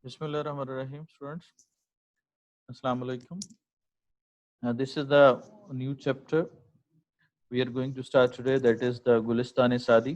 Bismillah ar-Rahman ar-Rahim, students. Assalamu alaikum. This is the new chapter we are going to start today, that is the Gulistan-e-Saadi.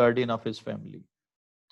guardian of his family,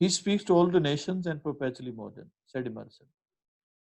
He speaks to all the nations and perpetually modern, said Emerson.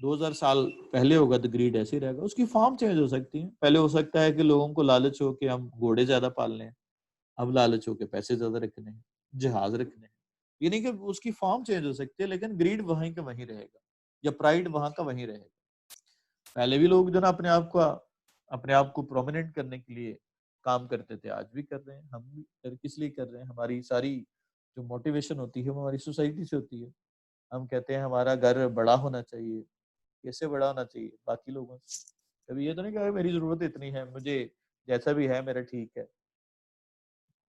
2000 سال پہلے ہوگا تو grade ایسے ہی رہے گا. اس کی form change ہو سکتی ہیں. پہلے ہو سکتا ہے کہ لوگوں کو لالچ ہو کہ ہم گھوڑے زیادہ پال لیں, اب لالچ ہو کے پیسے زیادہ رکھنے ہیں, جہاز رکھنے ہیں. یہ نہیں کہ اس کی فارم چینج ہو سکتی ہے, لیکن گریڈ وہیں کا وہیں رہے گا, یا پرائڈ وہاں کا وہیں رہے گا. پہلے بھی لوگ جو نا اپنے آپ کو پرومیننٹ کرنے کے لیے کام کرتے تھے, آج بھی کر رہے ہیں. ہم بھی کس لیے کر رہے ہیں؟ ہماری ساری جو موٹیویشن ہوتی ہے وہ ہماری سوسائٹی سے ہوتی ہے. ہم کہتے ہیں ہمارا گھر بڑا ہونا چاہیے. کیسے بڑا ہونا چاہیے؟ باقی لوگوں سے. کبھی یہ تو نہیں کہا میری ضرورت اتنی ہے, مجھے جیسا بھی ہے میرا ٹھیک ہے,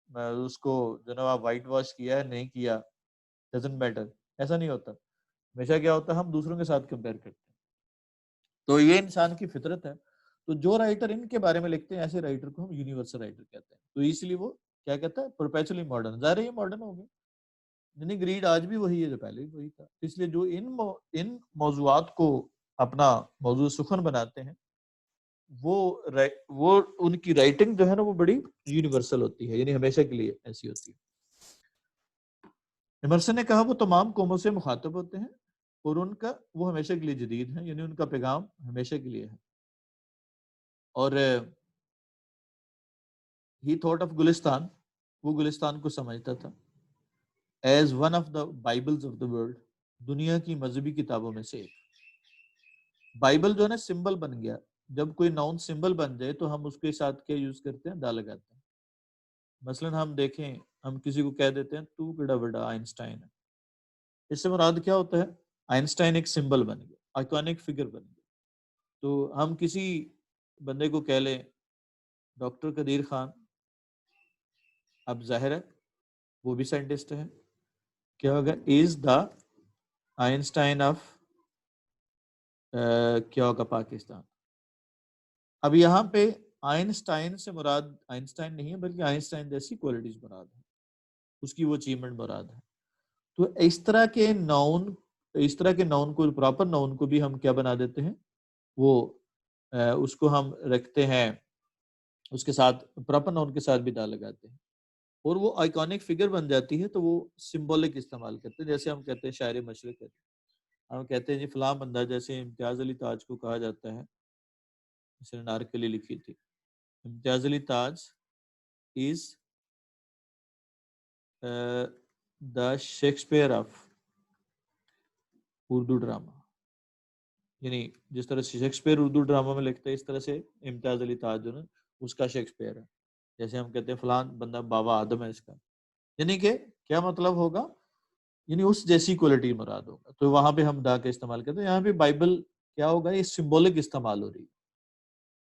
میں اس کو جو نا وائٹ واش کیا ہے نہیں کیا ڈزنٹ میٹر. ایسا نہیں ہوتا. ہمیشہ کیا ہوتا ہے, ہم دوسروں کے ساتھ کمپیئر کرتے ہیں. تو یہ انسان کی فطرت ہے. تو جو رائٹر ان کے بارے میں لکھتے ہیں, ایسے رائٹر کو ہم یونیورسل رائٹر کہتے ہیں. تو اس لیے وہ کیا کہتا ہے, پرپیچولی ماڈرن. ظاہر ہے یہ ماڈرن ہو گئے, یعنی گریڈ آج بھی وہی ہے جو پہلے بھی وہی تھا. اس لیے جو ان موضوعات کو اپنا موضوع سخن بناتے ہیں, وہ ان کی رائٹنگ جو ہے نا وہ بڑی یونیورسل ہوتی ہے, یعنی ہمیشہ کے لیے ایسی ہوتی ہے. ایمرسن نے کہا وہ تمام قوموں سے مخاطب ہوتے ہیں اور ان کا وہ ہمیشہ کے لیے جدید ہے, یعنی ان کا پیغام ہمیشہ کے لیے ہے. اور ہی تھاٹ آف گلستان, وہ گلستان کو سمجھتا تھا as one of the bibles of the world, دنیا کی مذہبی کتابوں میں سے ایک. بائبل جو ہے نا سمبل بن گیا. جب کوئی ناؤن سمبل بن جائے تو ہم اس کے ساتھ کیا یوز کرتے ہیں, دا لگاتے ہیں. مثلا ہم دیکھیں, ہم کسی کو کہہ دیتے ہیں تو بڑا بڑا آئنسٹائن ہے. اس سے مراد کیا ہوتا ہے؟ آئنسٹائن ایک سمبل بن گیا, آئیکونک فگر بن گیا. تو ہم کسی بندے کو کہہ لیں ڈاکٹر قدیر خان, اب ظاہر ہے وہ بھی سائنٹسٹ ہے, کیا ہوگا, از دا آئنسٹائن آف کیا ہوگا, پاکستان. اب یہاں پہ آئنسٹائن سے مراد آئنسٹائن نہیں ہے, بلکہ آئنسٹائن جیسی کوالٹیز مراد ہے, اس کی وہ اچیومنٹ مراد ہے. تو اس طرح کے ناؤن کو, پراپر ناؤن کو بھی ہم کیا بنا دیتے ہیں, وہ اس کو ہم رکھتے ہیں, اس کے ساتھ پراپر ناؤن کے ساتھ بھی دا لگاتے ہیں, اور وہ آئیکونک فگر بن جاتی ہے. تو وہ سمبولک استعمال کرتے ہیں. جیسے ہم کہتے ہیں شاعر مشرق ہے, ہم کہتے ہیں جی فلاں بندہ, جیسے امتیاز علی تاج کو کہا جاتا ہے, اس نے نارکلی لکھی تھی, امتیاز علی تاج از دا شیکسپیئر آف اردو ڈرامہ. یعنی جس طرح سے شیکسپیئر اردو ڈرامہ میں لکھتا ہے, اس طرح سے امتیاز علی تاج جو ہے اس کا شیکسپیئر ہے. جیسے ہم کہتے ہیں فلاں بندہ بابا آدم ہے اس کا, یعنی کہ کیا مطلب ہوگا, یعنی اس جیسی کوالٹی مراد ہوگا. تو وہاں پہ ہم دا کا استعمال کرتے ہیں. یہاں پہ بائبل کیا ہوگا, یہ سمبولک استعمال ہو رہی ہے.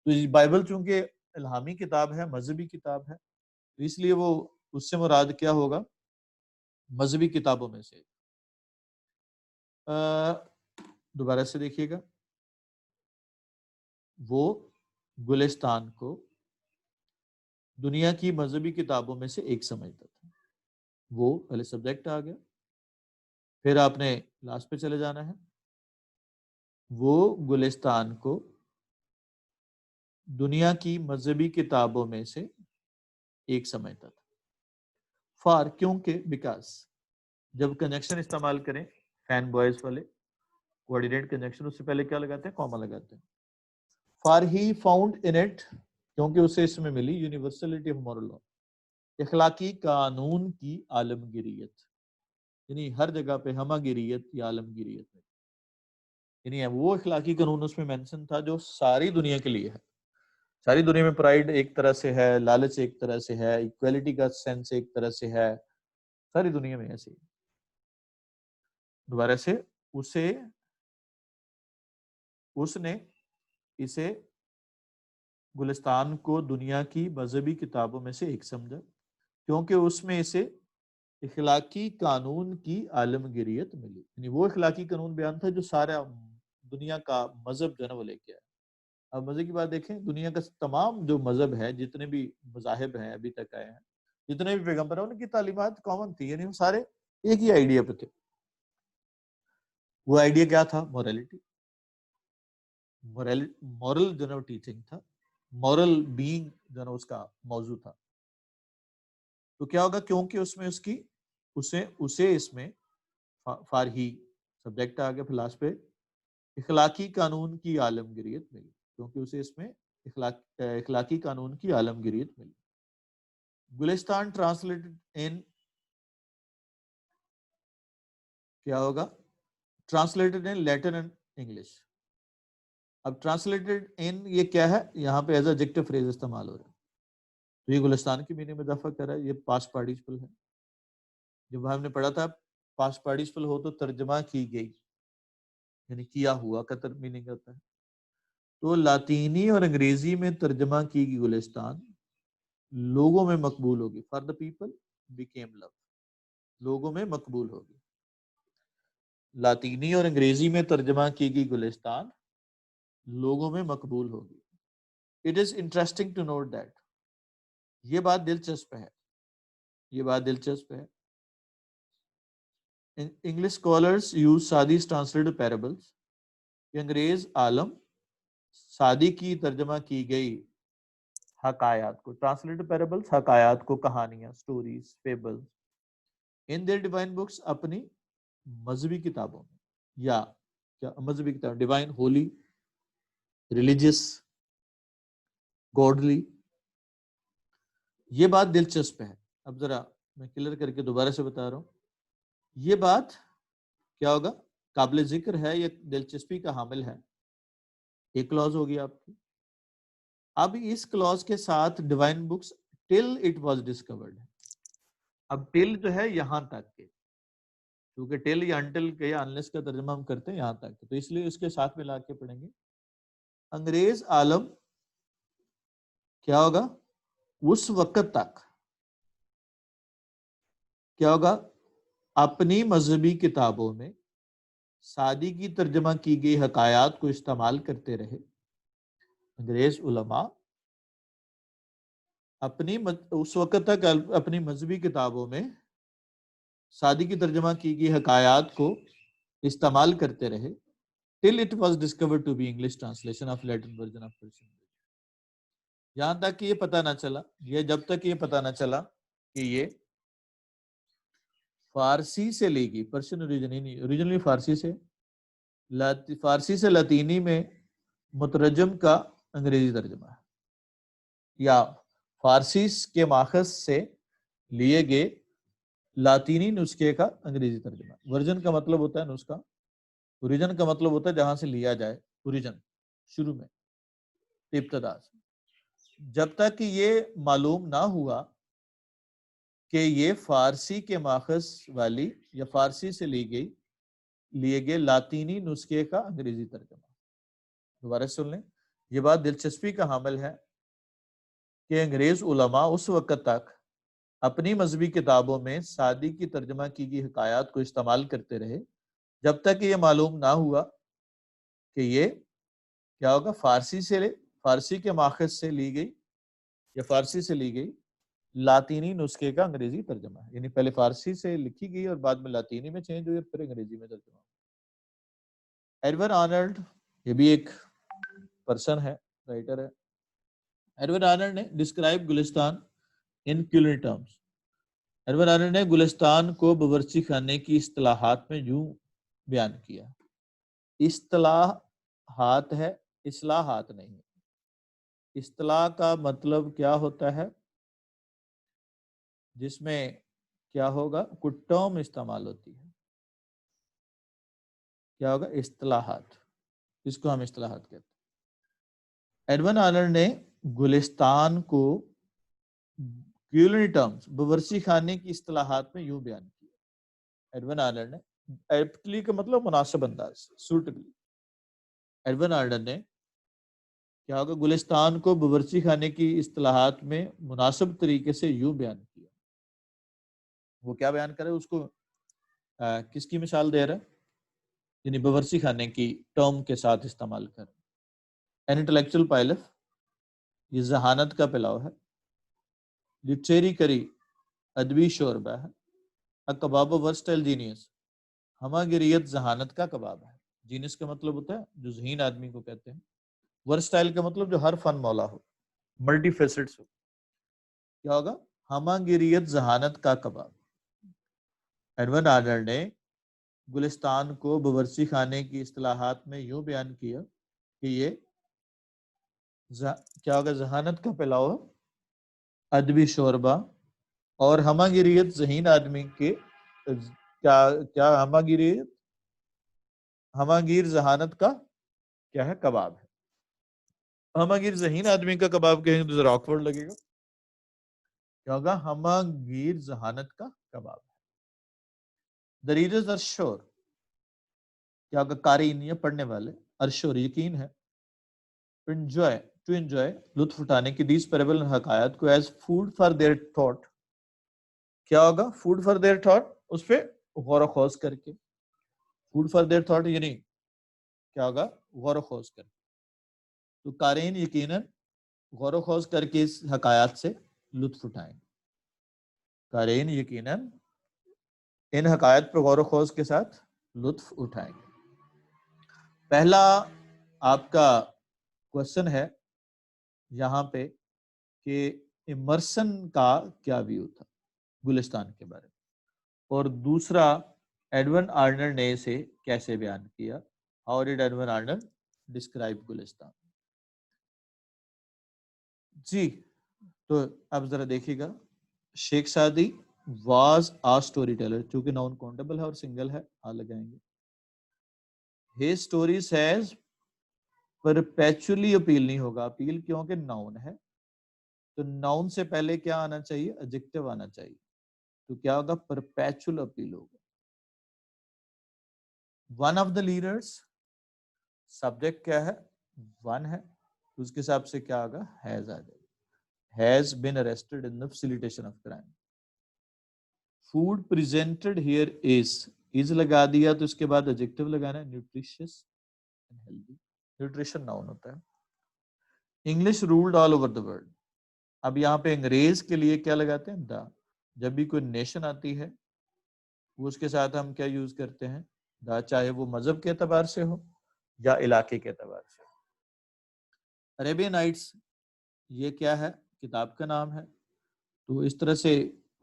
تو بائبل چونکہ الہامی کتاب ہے, مذہبی کتاب ہے, تو اس لیے وہ اس سے مراد کیا ہوگا, مذہبی کتابوں میں سے. دوبارہ سے دیکھیے گا, وہ گلستان کو دنیا کی مذہبی کتابوں میں سے ایک سمجھتا تھا. وہ پہلے سبجیکٹ آ گیا, پھر آپ نے لاسٹ پہ چلے جانا ہے. وہ گلستان کو دنیا کی مذہبی کتابوں میں سے ایک سمجھتا تھا. فار, کیونکہ, بیکاز. جب کنجنکشن استعمال کریں فین بوائز والے, کوآرڈینیٹ کنجنکشن, اس سے پہلے کیا لگاتے ہیں, کاما لگاتے ہیں. For he found in it, کیونکہ اسے اس میں ملی یونیورسلٹی آف مورل لا, اخلاقی قانون کی عالمگیریت, یعنی ہر جگہ پہ ہمہ گیریت یا عالمگیریت ہے. یعنی وہ اخلاقی قانون اس میں مینشن تھا جو ساری دنیا کے لیے ہے. ساری دنیا میں پرائڈ ایک طرح سے ہے, لالچ ایک طرح سے ہے, ایکویلٹی کا سینس ایک طرح سے ہے, ساری دنیا میں ایسے. دوبارہ سے اس نے اسے گلستان کو دنیا کی مذہبی کتابوں میں سے ایک سمجھا, کیونکہ اس میں اسے اخلاقی قانون کی عالمگیریت ملی. یعنی وہ اخلاقی قانون بیان تھا جو سارا دنیا کا مذہب جو ہے نا وہ لے کے آیا. اب مذہب کی بات دیکھیں, دنیا کا تمام جو مذہب ہے, جتنے بھی مذاہب ہیں ابھی تک آئے ہیں, جتنے بھی پیغمبر ہیں, ان کی تعلیمات کامن تھی, یعنی وہ سارے ایک ہی آئیڈیا پہ تھے. وہ آئیڈیا کیا تھا, موریلٹی. مورل جو ہے ٹیچنگ تھا, مورل بینگ جو ہے اس کا موضوع تھا. تو کیا ہوگا, کیونکہ اس میں اسے اس میں فار ہی سبجیکٹ آ گیا, پھر لاسٹ پہ اخلاقی قانون کی عالمگیریت ملی، کیونکہ اسے اس میں اخلاقی قانون کی عالمگیریت ملی. گلستان ٹرانسلیٹڈ ان کیا ہوگا؟ Translated in Latin and English. اب ٹرانسلیٹڈ ان یہ کیا ہے؟ یہاں پہ ایز ایڈجیکٹو فریز استعمال ہو رہا ہے، تو یہ گلستان کی میننگ میں اضافہ کر رہا ہے. یہ پاسٹ پارٹیسپل ہے. جب ہم نے پڑھا تھا پاسٹ پارٹیسپل ہو تو ترجمہ کی گئی، یعنی کیا ہوا کا میننگ ہوتا ہے. تو لاطینی اور انگریزی میں ترجمہ کی گئی گلستان لوگوں میں مقبول ہوگی. فار دا پیپل بیکیم لو، لوگوں میں مقبول ہوگی. لاطینی اور انگریزی میں ترجمہ کی گئی گلستان لوگوں میں مقبول ہوگی. It is interesting to note that, یہ بات دلچسپ ہے، یہ بات دلچسپ ہے. English scholars use Saadi's translated parables, انگریز عالم سادی کی ترجمہ کی گئی حکایات کو، ٹرانسلیٹڈ پیرابلس حکایات کو، کہانیاں، stories, fable, in their divine books اپنی مذہبی کتابوں میں، یا کیا مذہبی کتاب، ڈیوائن، ہولی، ریلیجیس، گوڈلی. یہ بات دلچسپ ہے. اب ذرا میں کلیئر کر کے دوبارہ سے بتا رہا ہوں. یہ بات کیا ہوگا؟ قابل ذکر ہے، یہ دلچسپی کا حامل ہے. ایک کلوز ہوگی آپ کی. اب اس کلوز کے ساتھ divine books till it was discovered. اب ٹل جو ہے یہاں تک کے، کیونکہ ٹل یا انٹل کے یا انلیس کا ترجمہ ہم کرتے ہیں یہاں تک، تو اس لیے اس کے ساتھ ملا کے پڑھیں گے. انگریز عالم کیا ہوگا؟ اس وقت تک کیا ہوگا؟ اپنی مذہبی کتابوں میں سادی کی ترجمہ کی گئی حکایات کو استعمال کرتے رہے. انگریز علماء اس وقت تک اپنی مذہبی کتابوں میں سادی کی ترجمہ کی گئی حکایات کو استعمال کرتے رہے till it was discovered to be English translation of Latin version of Persian. یہاں تک کہ یہ پتہ نہ چلا، یہ جب تک یہ پتہ نہ چلا کہ یہ فارسی سے لی گئی، پرشین اوریجنلی فارسی سے لاطینی میں مترجم کا انگریزی ترجمہ ہے، یا فارسی کے ماخذ سے لیے گئے لاطینی نسخے کا انگریزی ترجمہ. ورژن کا مطلب ہوتا ہے نسخہ، اوریجن کا مطلب ہوتا ہے جہاں سے لیا جائے، اوریجن شروع میں، ابتدا سے. جب تک کہ یہ معلوم نہ ہوا کہ یہ فارسی کے ماخذ والی یا فارسی سے لیے گئے لاطینی نسخے کا انگریزی ترجمہ. دوبارہ سن لیں، یہ بات دلچسپی کا حامل ہے کہ انگریز علماء اس وقت تک اپنی مذہبی کتابوں میں سادی کی ترجمہ کی گئی حکایات کو استعمال کرتے رہے جب تک کہ یہ معلوم نہ ہوا کہ یہ کیا ہوگا؟ فارسی کے ماخذ سے لی گئی یا فارسی سے لی گئی لاطینی نسخے کا انگریزی ترجمہ ہے. یعنی پہلے فارسی سے لکھی گئی اور بعد میں لاطینی میں چینج ہوئی اور پھر انگریزی میں ترجمہ. ایڈون آرنلڈ، یہ بھی ایک پرسن ہے، رائٹر ہے. ایڈون آرنلڈ نے ڈسکرائب گلستان ان کیولنری ٹرمز. ایڈون آرنلڈ نے گلستان کو باورچی خانے کی اصطلاحات میں یوں بیان کیا. اصطلاحات ہے، اصلاحات نہیں. اصطلاح کا مطلب کیا ہوتا ہے؟ جس میں کیا ہوگا؟ کوئی ٹرم استعمال ہوتی ہے. کیا ہوگا؟ اصطلاحات، اس کو ہم اصطلاحات کہتے ہیں. ایڈون آرنلڈ نے گلستان کو کیولنری ٹرمز، باورچی خانے کی اصطلاحات میں یوں بیان کیا. ایڈون آرنلڈ نے، ایپٹلی کا مطلب مناسب انداز، سوٹبلی. ایڈون آرنلڈ نے کیا ہوگا؟ گلستان کو باورچی خانے کی اصطلاحات میں مناسب طریقے سے یوں بیان کیا. وہ کیا بیان کرے؟ اس کو کس کی مثال دے رہا ہے؟ یعنی باورچی خانے کی ٹرم کے ساتھ استعمال کر. این انٹلیکچوئل پائلف، یہ ذہانت کا پلاؤ ہے. لٹریری کری، ادبی شوربہ ہے. کباب ورسٹائل جینیس، ہمہ گریت ذہانت کا کباب ہے. جینس کا مطلب ہوتا ہے جو ذہین آدمی کو کہتے ہیں. ورسٹائل کا مطلب جو ہر فن مولا ہو، ملٹی فیسٹس ہو. کیا ہوگا؟ ہمہ گریت ذہانت کا کباب. ایڈون آرنلڈ نے گلستان کو باورچی خانے کی اصطلاحات میں یوں بیان کیا کہ یہ کیا ہوگا، ذہانت کا پلاؤ، ادبی شوربہ اور ہمہ ذہین آدمی کے کیا ہمہ گیر ذہانت کا کیا ہے، کباب ہے. ہمہ گیر ذہین آدمی کا کباب کہیں تو ذرا آکورڈ لگے گا، کیا ہوگا، ہمہ گیر ذہانت کا کباب ہے. The readers are sure، کیا ہوگا، قارئین یا پڑھنے والے، are sure یقین ہے، to enjoy لطف اٹھانے کی these parable حکایات کو as food for their thought، کیا ہوگا، food for their thought، اس پہ غور و خوض کر کے. food for their thought یعنی کیا ہوگا، غور و خوض کر کے. تو قارئین یقیناً غور و خوض کر کے اس حکایات سے لطف اٹھائیں گے. قارئین یقیناً ان حکایت پر غور و خوض کے ساتھ لطف اٹھائیں گے. پہلا آپ کا کوشچن ہے یہاں پہ کہ امرسن کا کیا ویو تھا گلستان کے بارے میں، اور دوسرا ایڈون آرنر نے اسے کیسے بیان کیا. How did Edwin Arnold describe Gulistan. جی تو اب ذرا دیکھیے گا، Sheikh Saadi was a storyteller, چونکہ ناؤن کاؤنٹیبل ہے اور سنگل ہے، لگائیں گے. His story says perpetually appeal نہیں ہوگا، اپیل کیونکہ ناؤن ہے تو ناؤن سے پہلے کیا آنا چاہیے، ایڈجیکٹو آنا چاہیے. تو کیا ہوگا، پرپیچول اپیل ہوگا. One of the leaders, subject کیا ہے، ون ہے، اس کے حساب سے کیا ہوگا، ہیز آ جائے. has been arrested in the facilitation of crime. food presented here is لگا دیا تو اس کے بعد adjective لگانا ہے، nutritious and healthy. nutrition noun ہوتا ہے. English ruled all over the world. اب یہاں پہ انگریز کے لیے کیا لگاتے ہیں، دا. جب بھی کوئی نیشن آتی ہے اس کے ساتھ ہم کیا یوز کرتے ہیں، دا، چاہے وہ مذہب کے اعتبار سے ہو یا علاقے کے اعتبار سے. عربین نائٹس یہ کیا ہے، کتاب کا نام ہے. تو اس طرح سے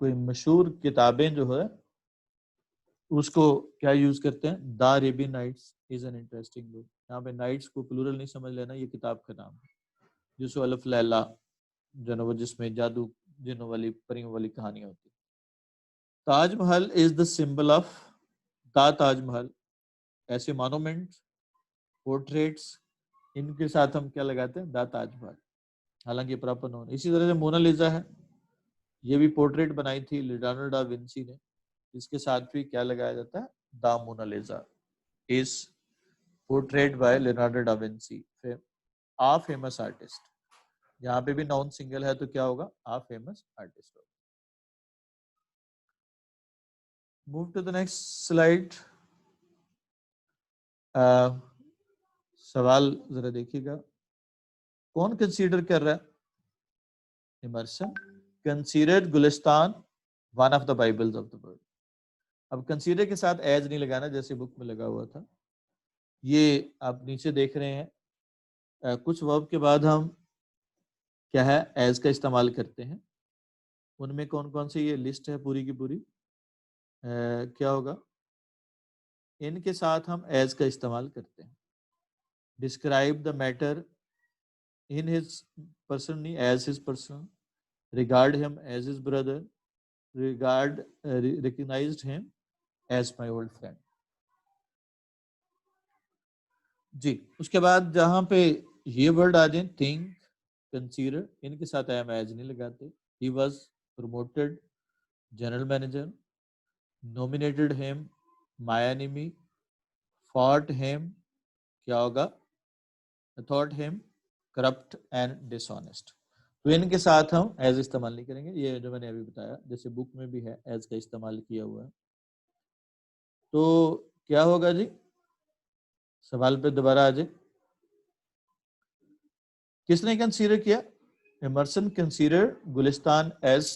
کوئی مشہور کتابیں جو ہے اس کو کیا یوز کرتے ہیں، the Arabian nights is an interesting book. یہاں پہ نائٹس کو پلورل نہیں سمجھ لینا، یہ کتاب کا نام ہے، جس الف لیلا جو نا وہ جس میں جادو جنوں والی پریوں والی کہانی ہوتی. تاج محل از دا سمبل آف، دا تاج محل، ایسے مانومنٹ، پورٹریٹس، ان کے ساتھ ہم کیا لگاتے ہیں، دا تاج محل، حالانکہ پراپر نون. اسی طرح سے مونالیزا ہے، یہ بھی پورٹریٹ بنائی تھی لیونارڈو ڈا ونسی نے، اس کے ساتھ بھی کیا لگایا جاتا ہے، دا مونالیزا از پورٹریٹ بائی لیونارڈو ڈا ونسی، آ فیمس آرٹسٹ. یہاں پہ بھی ناؤن سنگل ہے تو کیا ہوگا، آ فیمس آرٹسٹ ہوگا. Move to the next slide. سوال ذرا دیکھیے گا، کون کنسیڈر کر رہا ہے، Emerson considered Gulistan one of the bibles of the world. اب کنسیڈر کے ساتھ ایز نہیں لگانا جیسے بک میں لگا ہوا تھا. یہ آپ نیچے دیکھ رہے ہیں کچھ ورب کے بعد ہم کیا ہے، ایز کا استعمال کرتے ہیں. ان میں کون کون سی یہ لسٹ ہے پوری کی پوری، کیا ہوگا، ان کے ساتھ ہم ایز کا استعمال کرتے ہیں. Describe the matter in his person, as his person, regard him as his brother, recognized him as my old friend. جی اس کے بعد جہاں پہ یہ ورڈ آ جائیں، think، consider، ان کے ساتھ am as نہیں لگاتے. he was promoted general manager, nominated him my enemy, fought him کیا ہوگا، thought him corrupt and dishonest. تو ان کے ساتھ ہم ایز استعمال نہیں کریں گے. یہ جو میں نے ابھی بتایا جیسے بک میں بھی ہے ایز کا استعمال کیا ہوا ہے. تو کیا ہوگا جی، سوال پہ دوبارہ آ جائے، کس نے کنسیڈر کیا، Emerson consider Gulistan as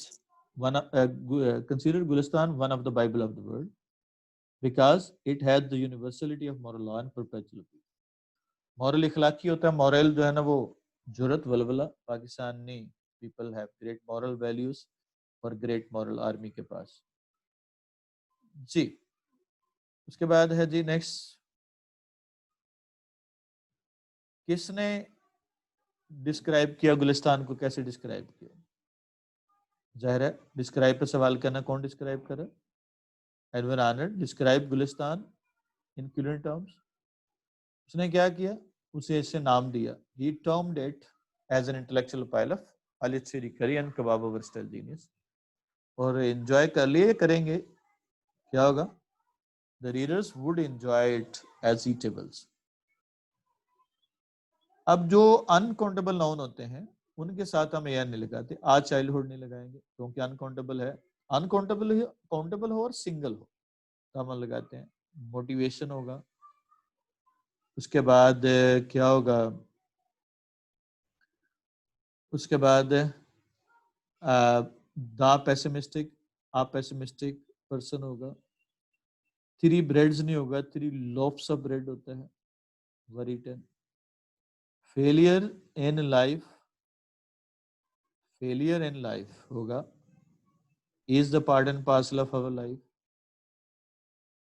considered Gulistan one of the Bible of the world because it had the universality of moral law and perpetuity. Moral اخلاقی ہوتا ہے، مورل جو ہے نا وہ جرت ولولہ. Pakistani people have great moral values اور گریٹ مورل آرمی کے پاس. جی اس کے بعد ہے جی نیکسٹ، کس نے ڈسکرائب کیا گلستان کو، کیسے ڈسکرائب کیا؟ ظاہر ہے ڈسکرائب پہ سوال کرنا، کون ڈسکرائب کرا؟ ایڈون آرنلڈ ڈسکرائب گلستان ان کیولن ٹرمز. اس نے کیا کیا؟ اسے اس سے نام دیا. He termed it as an intellectual pile of Alichiri curry and kebab over style genius. اور انجوائے کر لیے کریں گے، کیا ہوگا؟ The readers would enjoy it as eatables. اب جو انکاؤنٹیبل ناؤن ہوتے ہیں ان کے ساتھ ہم اے نہیں لگاتے، آج چائلڈ نہیں لگائیں گے کیونکہ انکاؤنٹیبل ہے. انکاؤنٹیبل ہو اور سنگل ہو تو ہم لگاتے ہیں. موٹیویشن ہوگا. اس کے بعد کیا ہوگا؟ اس کے بعد دا پیسمسٹک، آپ پیسمسٹک پرسن ہوگا. 3 بریڈز نہیں ہوگا، 3 لوفس آف بریڈ ہوتا ہے. Written. Failure in life, failure in life ہوگا is the part and parcel of our life.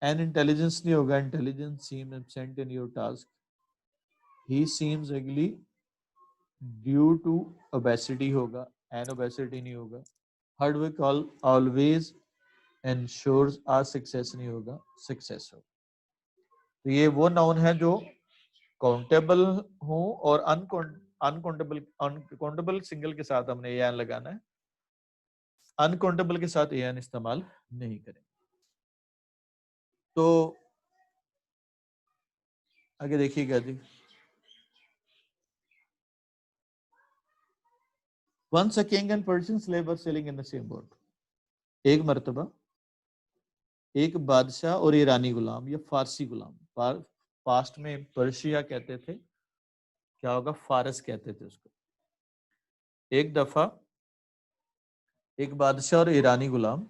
An intelligence نہیں ہوگا، intelligence seem absent in your task. He seems ugly due to obesity ہوگا، an obesity نہیں ہوگا. Hard work always ensures a success نہیں ہوگا، success ہوگا. تو یہ وہ ناؤن ہے جو کاؤنٹیبل ہوں اور انکاؤنٹیبل سنگل کے ساتھ ہم نے اے این لگانا ہے، انکاؤنٹیبل کے ساتھ اے این استعمال نہیں کریں. تو آگے دیکھیے گا جی. Once a king and Persian slave were sailing in the same boat. ایک مرتبہ ایک بادشاہ اور ایرانی غلام یا فارسی غلام، پاسٹ میں پرشیا کہتے تھے، کیا ہوگا؟ فارس کہتے تھے اس کو. ایک دفعہ ایک بادشاہ اور ایرانی غلام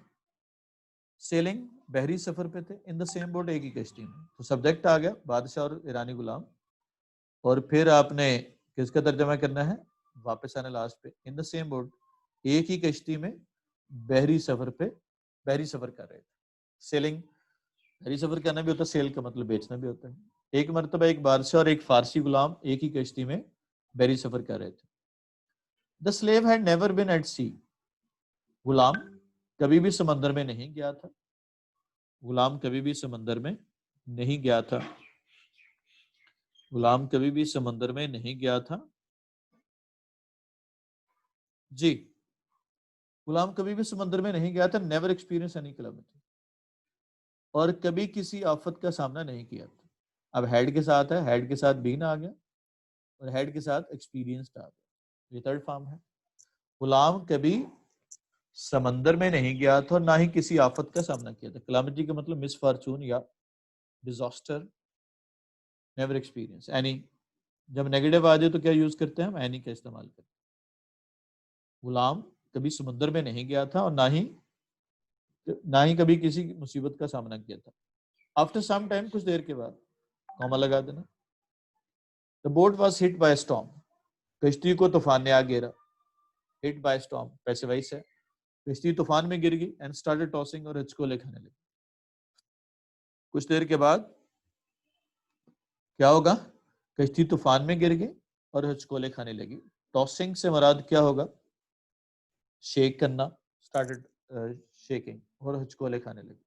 سیلنگ بحری سفر پہ تھے، ان دا سیم بوٹ، ایک ہی کشتی میں. تو سبجیکٹ آ گیا بادشاہ اور ایرانی غلام، اور پھر آپ نے کس کا ترجمہ کرنا ہے؟ واپس آنے لاسٹ پہ. ان دا سیم بوٹ، ایک ہی کشتی میں بحری سفر پہ بحری سفر کر رہے تھے. سیلنگ بحری سفر کرنا بھی ہوتا ہے، سیل کا مطلب بیچنا بھی ہوتا ہے. ایک مرتبہ ایک بادشاہ اور ایک فارسی غلام ایک ہی کشتی میں بحری سفر کر رہے تھے. The slave had never been at sea. Ghulam کبھی بھی سمندر میں نہیں گیا تھا. غلام کبھی بھی سمندر میں نہیں گیا تھا. غلام کبھی بھی سمندر میں نہیں گیا تھا. جی، غلام کبھی بھی سمندر میں نہیں گیا تھا. نیور ایکسپیرینس اینی کیلامٹی، اور کبھی کسی آفت کا سامنا نہیں کیا تھا. اب ہیڈ کے ساتھ ہے، ہیڈ کے ساتھ بین آ گیا اور ہیڈ کے ساتھ ایکسپیرینسڈ آ گیا. یہ تھرڈ فارم ہے. غلام کبھی سمندر میں نہیں گیا تھا اور نہ ہی کسی آفت کا سامنا کیا تھا. کلامٹی کا مطلب مس فارچون یا ڈیزاسٹر. Never experience any. جب نیگیٹو آ جائے تو کیا یوز کرتے ہیں ہم؟ اینی کا استعمال کرتے ہیں. غلام کبھی سمندر میں نہیں گیا تھا اور نہ ہی کبھی کسی مصیبت کا سامنا کیا تھا. آفٹر سم ٹائم، کچھ دیر کے بعد، کوما لگا دینا. The boat was hit by a storm. کشتی کو طوفان نے آ گھیرا. hit by storm پیسے وائس ہے. کشتی طوفان میں گر گئی and started tossing اور ہچکولے کھانے لگی. کچھ دیر کے بعد کیا ہوگا؟ کشتی طوفان میں گر گئی اور ہچکولے کھانے لگی. ٹاسنگ سے مراد کیا ہوگا؟ شیک کرنا. started shaking اور ہچکولے کھانے لگی.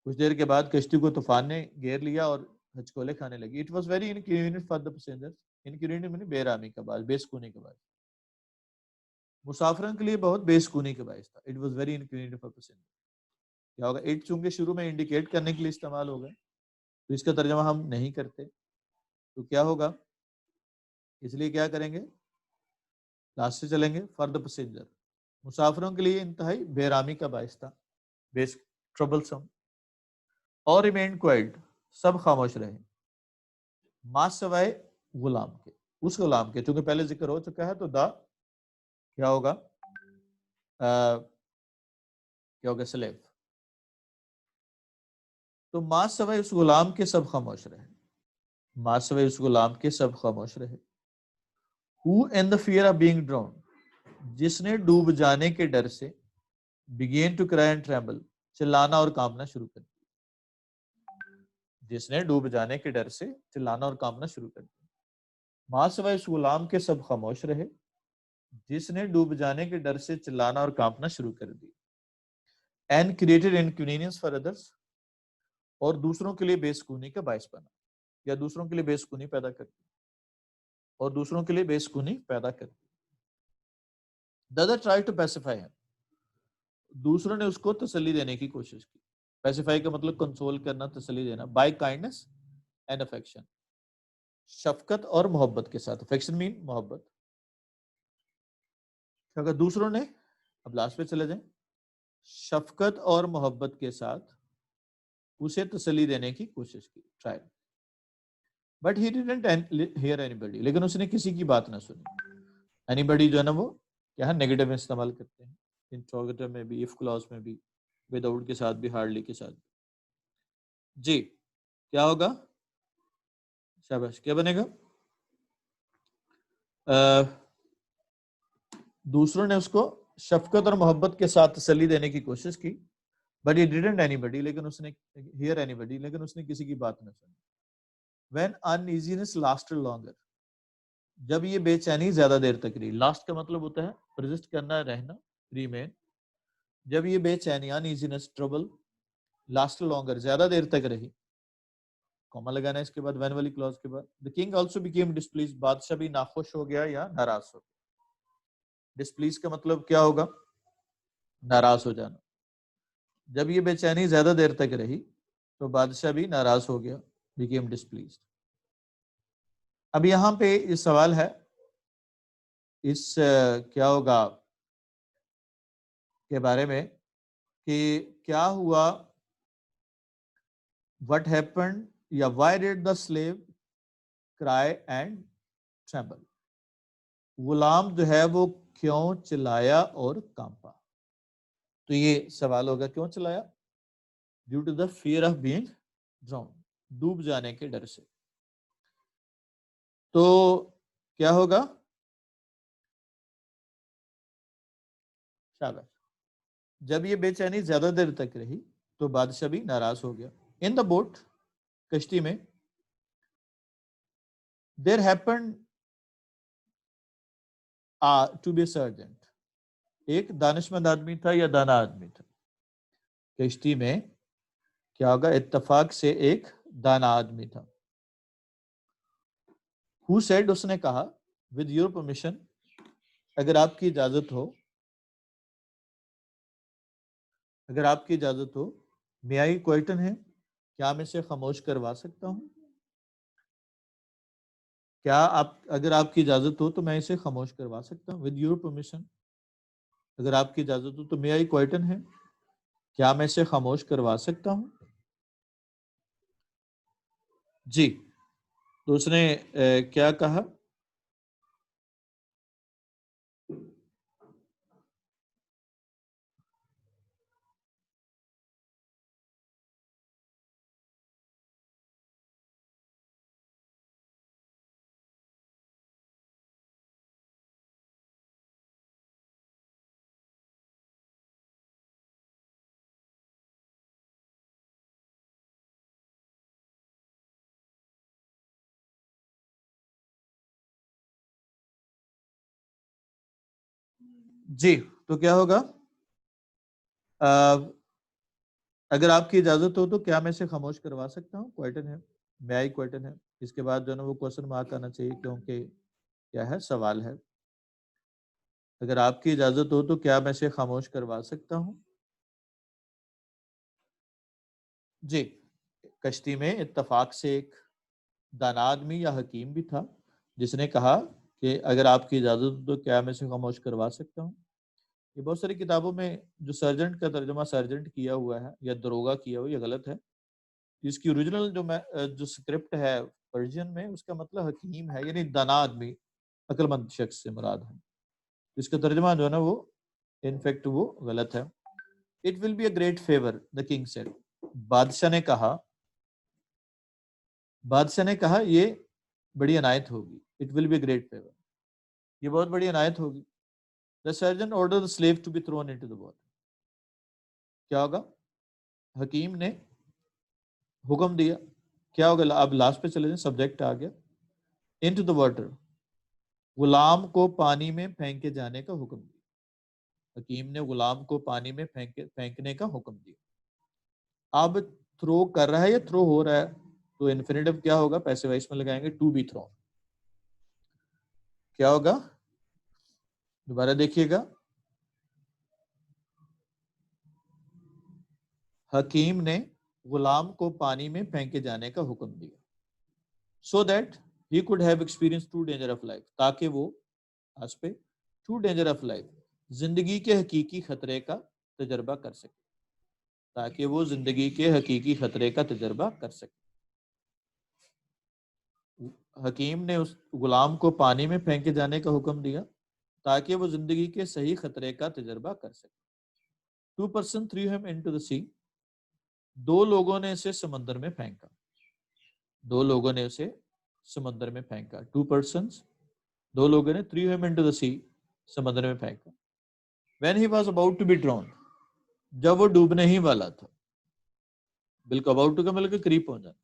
کچھ دیر کے بعد کشتی کو طوفان نے گھیر لیا اور ہچکولے کھانے لگی. It was very inconvenient for the passengers. Inconvenient میں بے آرامی کا باعث، بے سکونی کا باعث. مسافروں کے لیے بہت بے سکونی کا باعث تھا. It was very inconvenient for passengers. کیا ہوگا؟ اٹ چونکہ شروع میں انڈیکیٹ کرنے کے لیے استعمال ہوگا تو اس کا ترجمہ ہم نہیں کرتے، تو کیا ہوگا؟ اس لیے کیا کریں گے؟ لاسٹ سے چلیں گے. فار دا پیسنجر، مسافروں کے لیے انتہائی بے آرامی کا باعث تھا، بے ٹربلسم. اور ریمین کوائٹ، سب خاموش رہے. ماں سوائے غلام کے، اس غلام کے، چونکہ پہلے ذکر ہو چکا ہے تو دا کیا ہوگا؟ کیا ہوگا؟ سلیو. تو ماں سوائے اس غلام کے سب خاموش رہے. ماں سوائے اس غلام کے سب خاموش رہے. Who in the fear of being drowned، جس نے ڈوب جانے کے ڈر سے began to cry and tremble، چلانا اور کانپنا شروع کر دیا. جس نے ڈوب جانے کے ڈر سے چلانا اور کانپنا شروع کر دیا. ماں سوائے اس غلام کے سب خاموش رہے جس نے ڈوب جانے کے ڈر سے چلانا اور کانپنا شروع کر دیا. And created inconvenience for others, اور دوسروں کے لیے بے سکونی کا باعث بنا, یا دوسروں کے لیے بے سکونی پیدا کر دی, اور دوسروں کے لیے بے سکونی پیدا کر دی. The other tried to pacify him, دوسروں نے اس کو تسلی دینے کی کوشش کی. پیسیفائی کا مطلب کنسول کرنا, تسلی دینا. بائی کائنڈنس اینڈ افیکشن, شفقت اور محبت کے ساتھ. افیکشن مین محبت. اگر دوسروں نے, اب لاسٹ پہ چلے جائیں, شفقت اور محبت کے ساتھ اسے تسلی دینے کی کوشش کی. Try. But he didn't hear anybody, لیکن اس نے کسی کی بات نہ سنی. اینی بڈی جو ہے نا وہ کیا ہے, نیگیٹو میں استعمال کرتے ہیں, انٹروگیٹو میں بھی, اف کلاس میں بھی, وداؤٹ کے ساتھ بھی, ہارڈلی کے ساتھ بھی. جی کیا ہوگا, شاباش, کیا بنے گا؟ دوسروں نے اس کو شفقت اور محبت کے ساتھ تسلی دینے کی کوشش کی. بٹ ہی ڈیڈنٹ اینی بڈی, لیکن اس نے ہیئر اینی بڈی, لیکن اس نے کسی کی بات نہ سنی. وین uneasiness lasted longer, جب یہ بے چینی زیادہ دیر تک رہی. لاسٹ کا مطلب ہوتا ہے پرزسٹ کرنا, رہنا, ریمین. جب یہ بے چینی, uneasiness, trouble, lasted longer, زیادہ دیر تک رہی, کوما لگانا ہے اس کے بعد وین والی کلوز کے بعد. the king also became displeased, بادشاہ بھی ناخوش ہو گیا یا ناراض ہو گیا. ڈسپلیز کا مطلب کیا ہوگا, ناراض ہو جانا. جب یہ بے چینی زیادہ دیر تک رہی تو بادشاہ بھی ناراض ہو گیا, became displeased. اب یہاں پہ یہ سوال ہے, اس کیا ہوگا کے بارے میں کہ کیا ہوا, what happened, یا why did the slave cry and tremble, Ghulam جو ہے وہ کیوں چلایا اور کانپا. تو یہ سوال ہوگا کیوں چلایا, due to the fear of being drowned, ڈوب جانے کے ڈر سے. تو کیا ہوگا, شاباش, جب یہ بے چینی زیادہ دیر تک رہی تو بادشاہ بھی ناراض ہو گیا. ان دا بوٹ, کشتی میں, دیر ہیپنڈ ٹو بی سرجنٹ, ایک دانشمند آدمی تھا یا دانا آدمی تھا. کشتی میں کیا ہوگا, اتفاق سے ایک دانا آدمی تھا. Who said, اس نے کہا, with your permission, اگر آپ کی اجازت ہو, اگر آپ کی اجازت ہو, may I quieten ہے, کیا میں اسے خاموش کروا سکتا ہوں, کیا آپ, اگر آپ کی اجازت ہو تو میں اسے خاموش کروا سکتا ہوں. with your permission, اگر آپ کی اجازت ہو تو may I quieten ہے, کیا میں اسے خاموش کروا سکتا ہوں. جی تو اس نے کیا کہا, جی تو کیا ہوگا, اگر آپ کی اجازت ہو تو کیا میں اسے خاموش کروا سکتا ہوں, کوئٹن ہے, میں آئی کوئٹن ہے. اس کے بعد جو ہے نا وہ کوشچن مارک آنا چاہیے کیونکہ کیا ہے, سوال ہے. اگر آپ کی اجازت ہو تو کیا میں اسے خاموش کروا سکتا ہوں. جی کشتی میں اتفاق سے ایک دانا آدمی یا حکیم بھی تھا جس نے کہا کہ اگر آپ کی اجازت ہو تو کیا میں اسے خاموش کروا سکتا ہوں. یہ بہت ساری کتابوں میں جو سرجنٹ کا ترجمہ سرجنٹ کیا ہوا ہے یا دروگا کیا ہوا, یہ غلط ہے. اس کی اوریجنل جو سکرپٹ ہے پرشین میں, اس کا مطلب حکیم ہے, یعنی دانا آدمی, عقل مند شخص سے مراد ہے. اس کا ترجمہ جو ہے نا وہ انفیکٹ وہ غلط ہے. It will be a great favor, the king said. بادشاہ نے کہا یہ بڑی عنایت ہوگی. It will be a great favor, یہ بہت بڑی عنایت ہوگی. The surgeon ordered the slave to be thrown into the water. کیا ہوگا, حکیم نے حکم دیا کیا ہوگا؟ اب لاسٹ پہ چلے جائیں، سبجیکٹ آ گیا. انٹو دا واٹر، غلام کو پانی میں پھینکے جانے کا حکم دیا. حکیم نے غلام کو پانی میں پھینکنے کا حکم دیا. اب تھرو کر رہا ہے یا تھرو ہو رہا ہے؟ تو انفینیٹو کیا ہوگا؟ پیسو وائس میں لگائیں گے ٹو بی تھرون. کیا ہوگا؟ دوبارہ دیکھیے گا. حکیم نے غلام کو پانی میں پھینکے جانے کا حکم دیا. So that he could have experience to danger of life, تاکہ وہ اس پہ ٹو ڈینجر آف لائف، زندگی کے حقیقی خطرے کا تجربہ کر سکے. تاکہ وہ زندگی کے حقیقی خطرے کا تجربہ کر سکے. حکیم نے اس غلام کو پانی میں پھینکے جانے کا حکم دیا تاکہ وہ زندگی کے صحیح خطرے کا تجربہ کر سکے. 2 persons threw him into the sea. 2 لوگوں نے اسے سمندر میں پھینکا. 2 لوگوں نے اسے سمندر میں پھینکا. 2 persons، 2 لوگوں نے threw him into the sea، سمندر میں پھینکا. When he was about to be drowned، جب وہ ڈوبنے ہی والا تھا. بالکل about to کا مطلب کہ قریب پہنچ جانا.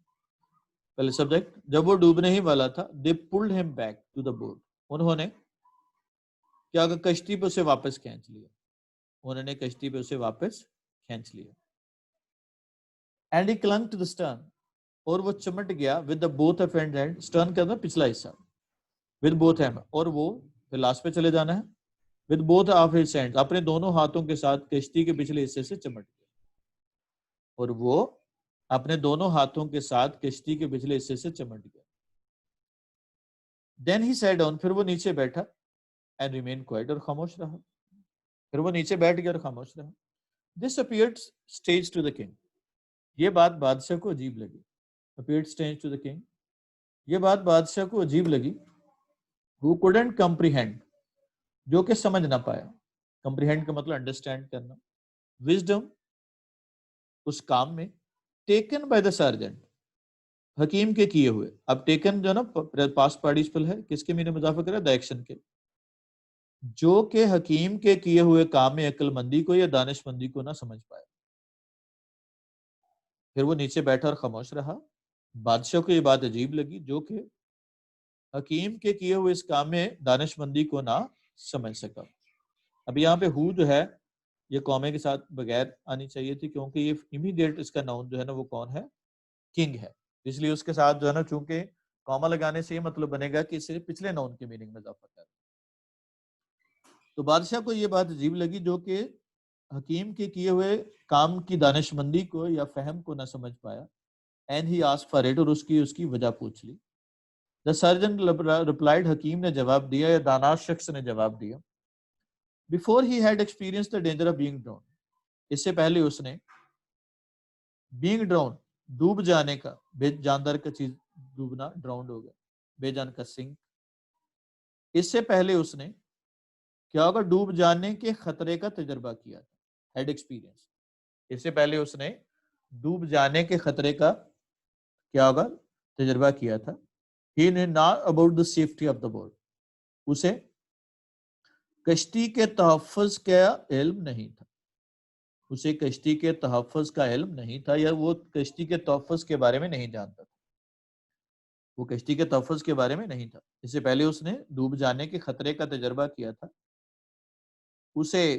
پہلے سبجیکٹ، جب وہ ڈوبنے ہی والا تھا. They pulled him back to the boat، انہوں نے کیا کہ کشتی پہ اسے واپس کھینچ لیا. انہوں نے کشتی پہ اسے واپس کھینچ لیا. And he clung to the stern، اور وہ چمٹ گیا with the both of hand، stern کا تھا پچھلا حصہ، with both hand، اور وہ پھر لاسٹ پہ چلے جانا ہے with both of his hands، اپنے دونوں ہاتھوں کے ساتھ کشتی کے پچھلے حصے سے چمٹ گیا. اور وہ اپنے دونوں ہاتھوں کے ساتھ کشتی کے پچھلے حصے سے چمٹ گیا. Then he sat down، پھر وہ نیچے بیٹھا and remained quiet، اور خاموش رہا. پھر وہ نیچے بیٹھ گیا اور خاموش رہا. This appeared strange to the king، یہ بات بادشاہ کو عجیب لگی. Appeared strange to the king، یہ بات بادشاہ کو عجیب لگی. Who couldn't comprehend، جو کہ سمجھ نہ پایا. Comprehend کا مطلب understand کرنا. Wisdom، اس کام میں. Taken by the sergeant، حکیم کے کیے ہوئے. اب ٹیکن جو نا پاسٹ پارٹیسپل ہے، کس کے معنی میں اضافہ کرے؟ دا ایکشن کے. جو کہ حکیم کے کیے ہوئے کام میں عقل مندی کو یا دانش مندی کو نہ سمجھ پایا. پھر وہ نیچے بیٹھا اور خاموش رہا. بادشاہ کو یہ بات عجیب لگی، جو کہ حکیم کے کیے ہوئے اس کام میں دانش مندی کو نہ سمجھ سکا. اب یہاں پہ ہو جو ہے یہ قومے کے ساتھ بغیر آنی چاہیے تھی، کیونکہ یہ امیڈیٹ اس کا ناؤن جو ہے نا وہ کون ہے؟ کنگ ہے. اس لیے اس کے ساتھ جو ہے نا چونکہ کاما لگانے سے یہ مطلب بنے گا کہ اسے پچھلے ناؤن کے میننگ میں اضافہ کر. تو بادشاہ کو یہ بات عجیب لگی، جو کہ حکیم کے کیے ہوئے کام کی دانش مندی کو یا فہم کو نہ سمجھ پایا. And he asked for it, اور اس کی وجہ پوچھ لی. دا سرجن ریپلائڈ، حکیم نے جواب دیا یا دانا شخص نے جواب دیا. Before he had experience the danger of being drown, اس سے پہلے اس نے بینگ ڈراؤن، ڈوب جانے کا، بے جاندار کا چیز ڈوبنا، ڈراؤنڈ ہو گیا، بے جان کا سنک. اس سے پہلے اس نے کیا ہوگا؟ ڈوب جانے کے خطرے کا تجربہ کیا تھا. ہیڈ ایکسپیرینس، اس سے پہلے اس نے ڈوب جانے کے خطرے کا کیا ہوگا؟ تجربہ کیا تھا. He knew not about the safety of the boat، اسے کشتی کے تحفظ کا علم نہیں تھا. اسے کشتی کے تحفظ کا علم نہیں تھا، یا وہ کشتی کے تحفظ کے بارے میں نہیں جانتا تھا. وہ کشتی کے تحفظ کے بارے میں نہیں تھا. اس سے پہلے اس نے ڈوب جانے کے خطرے کا تجربہ کیا تھا. اسے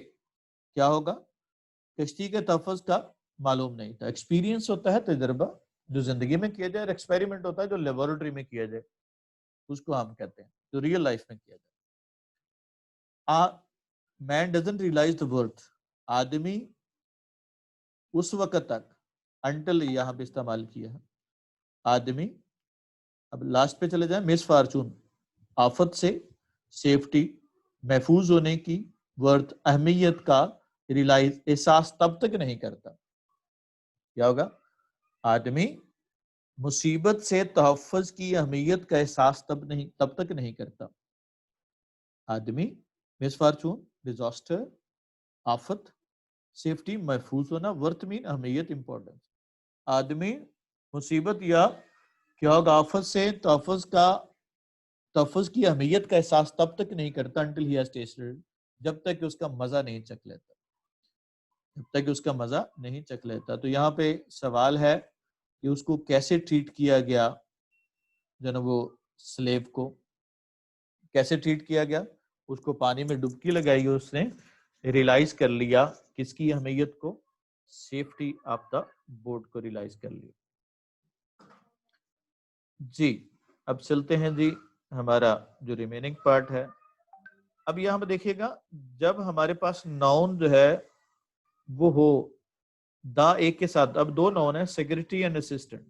کیا ہوگا؟ کشتی کے تحفظ کا معلوم نہیں تھا. ایکسپیرینس ہوتا ہے تجربہ جو زندگی میں کیا جائے، اور ایکسپیریمنٹ ہوتا ہے جو لیبورٹری میں کیا جائے، اس کو ہم کہتے ہیں جو ریئل لائف میں کیا جائے. مین ڈزنٹ ریئلائز دا ورتھ، آدمی اس وقت تک، انٹل یہاں پہ استعمال کیا ہے آدمی. اب لاسٹ پہ چلے جائیں. مس فارچون، آفت سے، سیفٹی، محفوظ ہونے کی، ورتھ، اہمیت کا، ریلائز، احساس تب تک نہیں کرتا. کیا ہوگا؟ آدمی مصیبت سے تحفظ کی اہمیت کا احساس تب تک نہیں کرتا. آدمی مس فارچون، ڈیزاسٹر، آفت، سیفٹی، محفوظ ہونا، ورتھ مین اہمیت، امپورٹنس. آدمی مصیبت یا کیا ہوگا آفت سے تحفظ کی اہمیت کا احساس تب تک نہیں کرتا until he has tasted، جب تک کہ اس کا مزہ نہیں چکھ لیتا. جب تک کہ اس کا مزہ نہیں چکھ لیتا. تو یہاں پہ سوال ہے کہ اس کو کیسے ٹریٹ کیا گیا، جو نا وہ سلیو کو کیسے ٹریٹ کیا گیا. اس کو پانی میں ڈبکی لگائی، اس نے ریلائز کر لیا کس کی اہمیت کو، سیفٹی آف دا بورڈ کو ریلائز کر لیا. جی اب چلتے ہیں جی ہمارا جو ریمیننگ پارٹ ہے. اب یہاں پہ دیکھیے گا جب ہمارے پاس ناؤن جو ہے وہ ہو دا ایک کے ساتھ، اب دو ناؤن ہے سیکرٹری اینڈ اسسٹنٹ.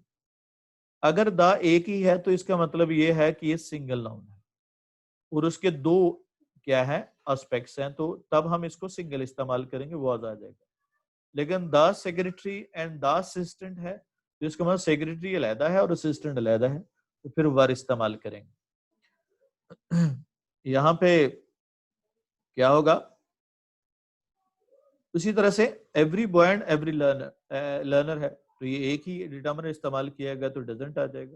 اگر دا ایک ہی ہے تو اس کا مطلب یہ ہے کہ یہ سنگل ناؤن ہے اور اس کے دو کیا ہے اسپیکٹس ہیں، تو تب ہم اس کو سنگل استعمال کریں گے، وہ آ جائے گا. لیکن دا سیکرٹری اینڈ دا اسسٹنٹ ہے تو اس کا مطلب سیکرٹری علیحدہ ہے اور اسسٹنٹ علیحدہ ہے، تو پھر ور استعمال کریں گے. یہاں پہ کیا ہوگا، اسی طرح سے every boy and every learner ہے تو یہ ایک ہی ڈیٹرمنر استعمال کیا گیا تو ڈزنٹ آ جائے گا.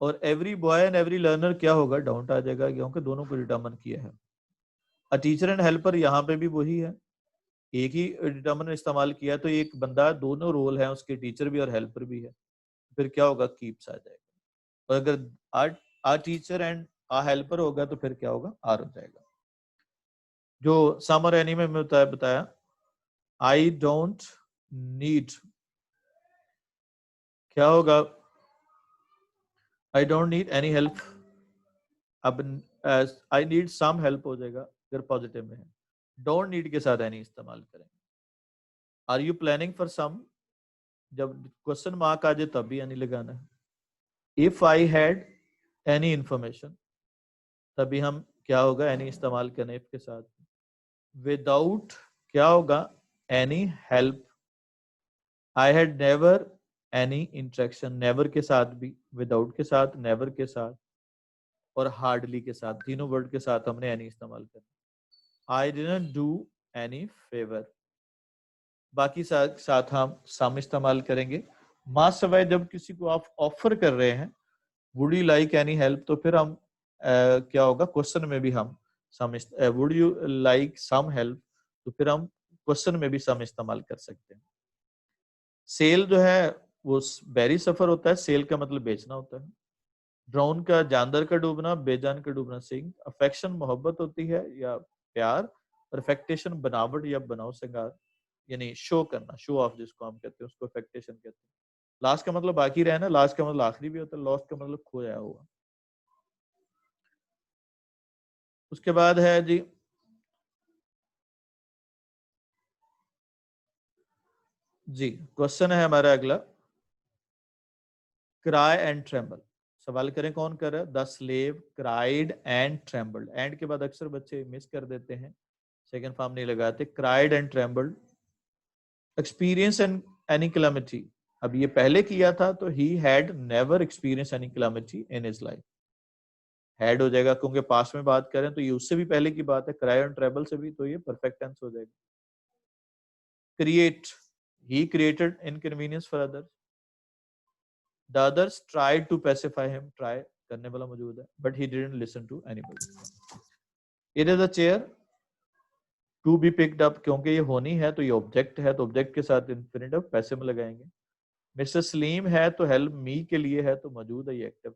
اور every boy and every learner کیا ہوگا، ڈونٹ آ جائے گا کیونکہ دونوں کو ڈیٹرمن کیا ہے. ٹیچر اینڈ ہیلپر یہاں پہ بھی وہی ہے، ایک ہی ڈیٹرمنر استعمال کیا تو ایک بندہ دونوں رول ہیں اس کے، ٹیچر بھی اور ہیلپر بھی ہے، پھر کیا ہوگا کیپس آ جائے گا. اور اگر آ ٹیچر اینڈ آ ہیلپر ہوگا تو پھر کیا ہوگا آر ہو جائے گا. جو سمر اینیمے میں بتایا آئی ڈونٹ نیڈ، کیا ہوگا I don't need any help. اب آئی نیڈ سم ہیلپ ہو جائے گا اگر پازیٹیو میں ہے. ڈونٹ نیڈ کے ساتھ اینی استعمال کریں گے. Are you planning for some, جب کوشچن مارک آ جائے تب بھی اینی لگانا ہے. If I had any information تبھی ہم کیا ہوگا اینی استعمال کریں اف کے ساتھ. وداؤٹ کیا ہوگا any help. I had never any interaction, never کے ساتھ بھی، وداؤٹ کے ساتھ، نیور کے ساتھ اور ہارڈلی کے ساتھ، تینوں ورڈ کے ساتھ ہم نے اینی استعمال کرنا. I didn't do any favour, باقی ساتھ ہم سم استعمال کریں گے. ماں سوائے جب کسی کو آپ آفر کر رہے ہیں would you like any help تو پھر ہم کیا ہوگا کوشچن میں بھی ہم some, would you like some help تو پھر ہم کوشچن میں بھی سم استعمال کر سکتے ہیں. سیل جو ہے وہ بحری سفر ہوتا ہے، سیل کا مطلب بیچنا ہوتا ہے. ڈراؤن کا جاندار کا ڈوبنا، بے جان کا ڈوبنا سنک. افیکشن محبت ہوتی ہے یا پیار. پرفیکٹیشن بناوٹ یا بناؤ سنگار، یعنی شو کرنا، شو آف جس کو ہم کہتے ہیں اس کو افیکٹیشن کہتے ہیں. لاسٹ کا مطلب باقی رہنا، لاسٹ کا مطلب آخری بھی ہوتا ہے، لاسٹ کا مطلب کھویا ہوا. اس کے بعد ہے جی کوشچن ہے ہمارا اگلا، cry and tremble. سوال کریں کون کر رہا ہے، the slave cried and trembled. And کے بعد اکثر بچے مس کر دیتے ہیں، سیکنڈ فارم نہیں لگاتے. cried and trembled. experience any calamity، اب یہ پہلے کیا تھا تو he had never experienced any calamity in his life. had ہو جائے گا کیونکہ پاسٹ میں بات کریں تو یہ اس سے بھی پہلے کی بات ہے، cry and tremble سے بھی تو یہ پرفیکٹ ٹینس ہو جائے گا. create، he created inconvenience for others. The others tried to pacify him، try کرنے والا موجود ہے but he didn't listen to anybody. It is a chair to be picked up، کیونکہ یہ ہونی ہے تو یہ آبجیکٹ ہے تو آبجیکٹ کے ساتھ انفینیٹو پیسے میں لگائیں گے. مسٹر سلیم ہے تو ہیلپ می کے لیے ہے تو موجود ہے یہ active.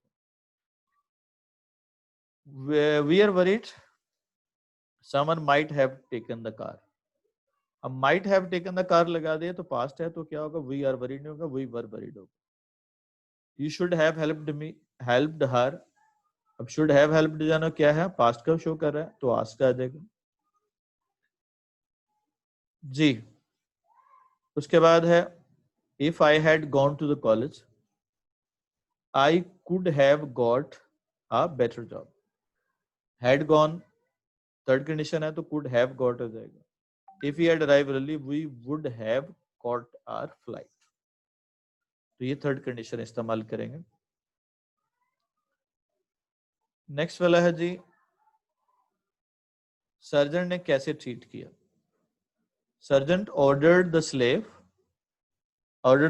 We are worried someone might have taken the car. اب might have taken the car لگا دیا تو پاسٹ ہے تو کیا ہوگا we are worried نہیں ہوگا we were worried ہوگا. You should have helped her. اب should have helped جانا کیا ہے پاسٹ کا شو کر رہا ہے تو asked آ جائے گا. جی اس کے بعد ہے if I had gone to the college I could have got a better job. had gone third condition ہے تو could have got ہو جائے گا. if we had arrived early we would have caught our flight. تو یہ third condition استعمال کریں گے. Next والا ہے جی سرجن نے کیسے ٹریٹ کیا. Sergeant ordered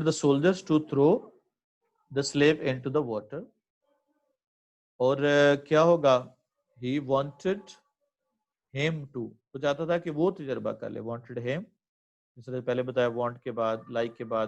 the soldiers to throw the slave into the water. اور کیا ہوگا he wanted him to، وہ چاہتا تھا کہ وہ تجربہ کر لے. wanted him، جس نے پہلے بتایا want کے بعد like کے بعد